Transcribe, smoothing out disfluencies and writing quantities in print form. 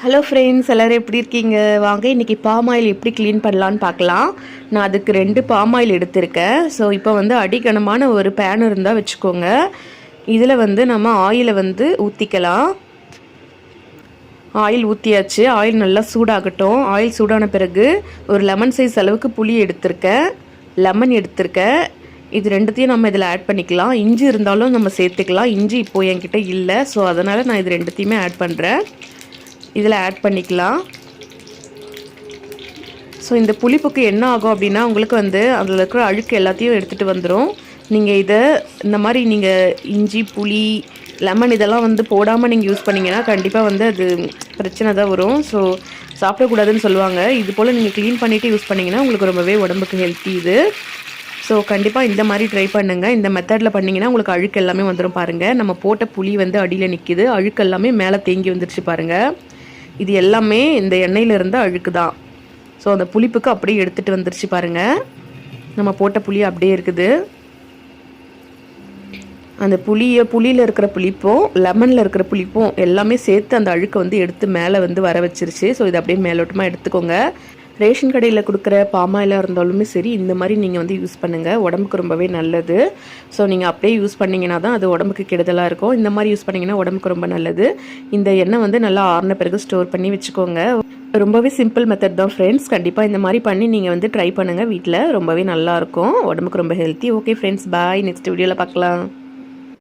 Hello friends, எல்லோரும் எப்படி இருக்கீங்க? வாங்க இன்றைக்கி பாம் ஆயில் எப்படி க்ளீன் பண்ணலான்னு பார்க்கலாம். நான் அதுக்கு 2 பாம் ஆயில் எடுத்திருக்கேன். ஸோ இப்போ அடிக்கனமான ஒரு பேன் இருந்தால் வச்சுக்கோங்க. இதில் நம்ம ஆயிலை ஊற்றிக்கலாம். ஆயில் ஊற்றியாச்சு. ஆயில் நல்லா சூடாகட்டும். ஆயில் சூடான பிறகு ஒரு லெமன் சைஸ் அளவுக்கு புளி எடுத்திருக்கேன், லெமன் எடுத்திருக்கேன். இது ரெண்டுத்தையும் நம்ம இதில் ஆட் பண்ணிக்கலாம். இஞ்சி இருந்தாலும் நம்ம சேர்த்துக்கலாம். இஞ்சி இப்போது என்கிட்ட இல்லை, ஸோ அதனால் நான் இது ரெண்டுத்தையுமே ஆட் பண்ணுறேன். இதில் ஆட் பண்ணிக்கலாம். ஸோ இந்த புளிப்புக்கு என்ன ஆகும் அப்படின்னா, உங்களுக்கு அதில் இருக்கிற அழுக்கு எல்லாத்தையும் எடுத்துகிட்டு வந்துடும். நீங்கள் இதை இந்த மாதிரி நீங்கள் இஞ்சி, புளி, லெமன் இதெல்லாம் போடாமல் நீங்கள் யூஸ் பண்ணிங்கன்னா கண்டிப்பாக அது பிரச்சனை தான் வரும். ஸோ சாப்பிடக்கூடாதுன்னு சொல்லுவாங்க. இது போல் நீங்கள் க்ளீன் பண்ணிவிட்டு யூஸ் பண்ணிங்கன்னா உங்களுக்கு ரொம்பவே உடம்புக்கு ஹெல்த்தி இது. ஸோ கண்டிப்பாக இந்த மாதிரி ட்ரை பண்ணுங்கள். இந்த மெத்தடில் பண்ணிங்கன்னா உங்களுக்கு அழுக்கு எல்லாமே வந்துடும். பாருங்கள், நம்ம போட்ட புளி அடியில் நிற்கிது, அழுக்கு எல்லாமே மேலே தேங்கி வந்துருச்சு பாருங்கள். இது எல்லாமே இந்த எண்ணெயிலிருந்து அழுக்கு தான். ஸோ அந்த புளிப்புக்கு அப்படியே எடுத்துகிட்டு வந்துருச்சு பாருங்கள். நம்ம போட்ட புளி அப்படியே இருக்குது. அந்த புளியில் இருக்கிற புளிப்பும் லெமனில் இருக்கிற புளிப்பும் எல்லாமே சேர்த்து அந்த அழுக்கை எடுத்து மேலே வர வச்சிருச்சு. ஸோ இது அப்படியே மேலோட்டமாக எடுத்துக்கோங்க. ரேஷன் கடையில் கொடுக்குற பாமாயிலாக இருந்தாலுமே சரி, இந்த மாதிரி நீங்கள் யூஸ் பண்ணுங்கள். உடம்புக்கு ரொம்பவே நல்லது. ஸோ நீங்கள் அப்படியே யூஸ் பண்ணிங்கன்னா தான் அது உடம்புக்கு கெடுதலாக இருக்கும். இந்த மாதிரி யூஸ் பண்ணிங்கன்னா உடம்புக்கு ரொம்ப நல்லது. இந்த எண்ணெய் நல்லா ஆறின பிறகு ஸ்டோர் பண்ணி வச்சுக்கோங்க. ரொம்பவே சிம்பிள் மெத்தட் தான் ஃப்ரெண்ட்ஸ். கண்டிப்பாக இந்த மாதிரி பண்ணி நீங்கள் ட்ரை பண்ணுங்கள் வீட்டில். ரொம்பவே நல்லாயிருக்கும், உடம்புக்கு ரொம்ப ஹெல்த்தி. ஓகே ஃப்ரெண்ட்ஸ், பாய். நெக்ஸ்ட் வீடியோவில் பார்க்கலாம்.